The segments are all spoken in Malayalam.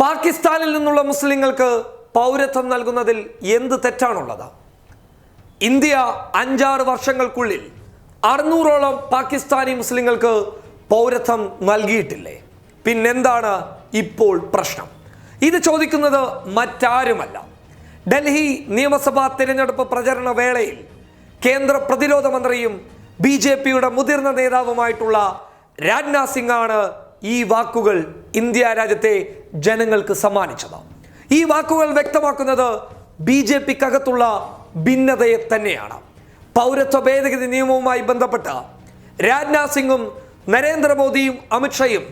പാകിസ്ഥാനിൽ നിന്നുള്ള മുസ്ലിങ്ങൾക്ക് പൗരത്വം നൽകുന്നതിൽ എന്ത് തെറ്റാണുള്ളത്? ഇന്ത്യ 5-6 വർഷങ്ങൾക്കുള്ളിൽ 600ഓളം പാകിസ്ഥാനി മുസ്ലിങ്ങൾക്ക് പൗരത്വം നൽകിയിട്ടില്ലേ? പിന്നെന്താണ് ഇപ്പോൾ പ്രശ്നം? ഇത് ചോദിക്കുന്നത് മറ്റാരുമല്ല, ഡൽഹി നിയമസഭാ തിരഞ്ഞെടുപ്പ് പ്രചരണ വേളയിൽ കേന്ദ്ര പ്രതിരോധ മന്ത്രിയും BJPയുടെ മുതിർന്ന നേതാവുമായിട്ടുള്ള രാജ്നാഥ് സിംഗ് ആണ് ഈ വാക്കുകൾ ഇന്ത്യ രാജ്യത്തെ ജനങ്ങൾക്ക് സമ്മാനിച്ചത്. ഈ വാക്കുകൾ വ്യക്തമാക്കുന്നത് BJPക്കകത്തുള്ള ഭിന്നതയെ തന്നെയാണ്. പൗരത്വ ഭേദഗതി നിയമവുമായി ബന്ധപ്പെട്ട് രാജ്നാഥ് സിംഗും നരേന്ദ്രമോദിയും അമിത്ഷായും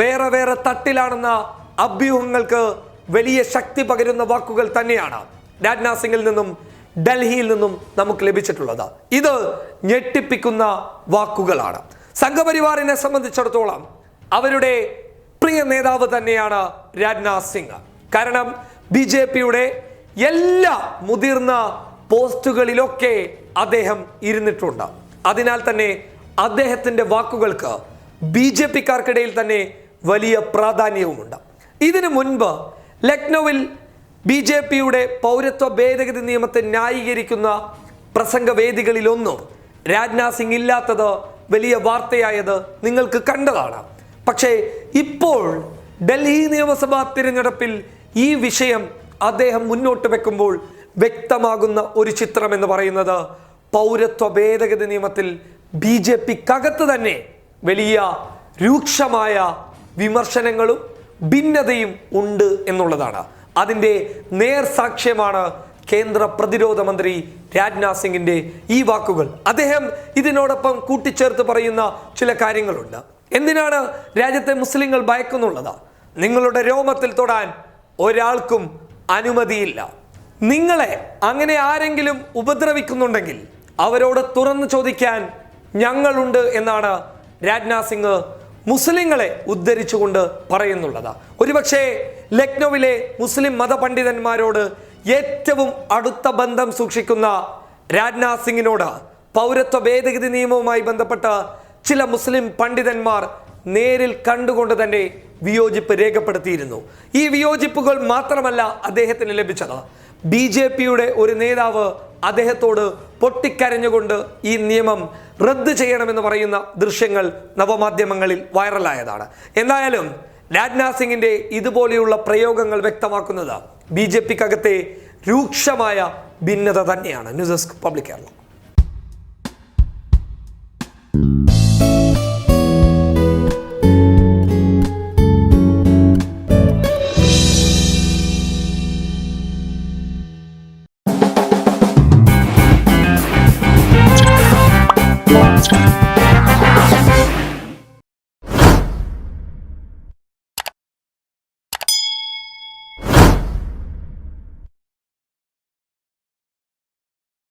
വേറെ വേറെ തട്ടിലാണെന്ന അഭ്യൂഹങ്ങൾക്ക് വലിയ ശക്തി പകരുന്ന വാക്കുകൾ തന്നെയാണ് രാജ്നാഥ് സിംഗിൽ നിന്നും ഡൽഹിയിൽ നിന്നും നമുക്ക് ലഭിച്ചിട്ടുള്ളത്. ഇത് ഞെട്ടിപ്പിക്കുന്ന വാക്കുകളാണ്. സംഘപരിവാറിനെ സംബന്ധിച്ചിടത്തോളം അവരുടെ പ്രിയ നേതാവ് തന്നെയാണ് രാജ്നാഥ് സിംഗ്. കാരണം BJPയുടെ എല്ലാ മുതിർന്ന പോസ്റ്റുകളിലൊക്കെ അദ്ദേഹം ഇരുന്നിട്ടുണ്ട്. അതിനാൽ തന്നെ അദ്ദേഹത്തിൻ്റെ വാക്കുകൾക്ക് BJPക്കാർക്കിടയിൽ തന്നെ വലിയ പ്രാധാന്യവുമുണ്ട്. ഇതിനു മുൻപ് ലക്നൌവിൽ BJPയുടെ പൗരത്വ ഭേദഗതി നിയമത്തെ ന്യായീകരിക്കുന്ന പ്രസംഗവേദികളിലൊന്നും രാജ്നാഥ് സിംഗ് ഇല്ലാത്തത് വലിയ വാർത്തയായത് നിങ്ങൾക്ക് കണ്ടതാണ്. പക്ഷേ ഇപ്പോൾ ഡൽഹി നിയമസഭാ തിരഞ്ഞെടുപ്പിൽ ഈ വിഷയം അദ്ദേഹം മുന്നോട്ട് വെക്കുമ്പോൾ വ്യക്തമാകുന്ന ഒരു ചിത്രം എന്ന് പറയുന്നത് പൗരത്വ ഭേദഗതി നിയമത്തിൽ BJPക്കകത്ത് തന്നെ വലിയ രൂക്ഷമായ വിമർശനങ്ങളും ഭിന്നതയും ഉണ്ട് എന്നുള്ളതാണ്. അതിൻ്റെ നേർസാക്ഷ്യമാണ് കേന്ദ്ര പ്രതിരോധ മന്ത്രി രാജ്നാഥ് സിംഗിന്റെ ഈ വാക്കുകൾ. അദ്ദേഹം ഇതിനോടൊപ്പം കൂട്ടിച്ചേർത്ത് പറയുന്ന ചില കാര്യങ്ങളുണ്ട്. എന്തിനാണ് രാജ്യത്തെ മുസ്ലിങ്ങൾ ഭയക്കുന്നുള്ളത്? നിങ്ങളുടെ രോമത്തിൽ തൊടാൻ ഒരാൾക്കും അനുമതിയില്ല. നിങ്ങളെ അങ്ങനെ ആരെങ്കിലും ഉപദ്രവിക്കുന്നുണ്ടെങ്കിൽ അവരോട് തുറന്നു ചോദിക്കാൻ ഞങ്ങളുണ്ട് എന്നാണ് രാജ്നാഥ് സിംഗ് മുസ്ലിങ്ങളെ ഉദ്ധരിച്ചുകൊണ്ട് പറയുന്നുള്ളത്. ഒരുപക്ഷെ ലക്നൌവിലെ മുസ്ലിം മതപണ്ഡിതന്മാരോട് ഏറ്റവും അടുത്ത ബന്ധം സൂക്ഷിക്കുന്ന രാജ്നാഥ് സിംഗിനോട് പൗരത്വ ഭേദഗതി നിയമവുമായി ബന്ധപ്പെട്ട ചില മുസ്ലിം പണ്ഡിതന്മാർ നേരിൽ കണ്ടുകൊണ്ട് തന്നെ വിയോജിപ്പ് രേഖപ്പെടുത്തിയിരുന്നു. ഈ വിയോജിപ്പുകൾ മാത്രമല്ല അദ്ദേഹത്തിന് ലഭിച്ചത്. BJPയുടെ ഒരു നേതാവ് അദ്ദേഹത്തോട് പൊട്ടിക്കരഞ്ഞുകൊണ്ട് ഈ നിയമം റദ്ദ് ചെയ്യണമെന്ന് പറയുന്ന ദൃശ്യങ്ങൾ നവമാധ്യമങ്ങളിൽ വൈറലായതാണ്. എന്തായാലും രാജ്നാഥ് സിംഗിന്റെ ഇതുപോലെയുള്ള പ്രയോഗങ്ങൾ വ്യക്തമാക്കുന്നത് BJPക്കകത്തെ രൂക്ഷമായ ഭിന്നത തന്നെയാണ്. News desk public Kerala.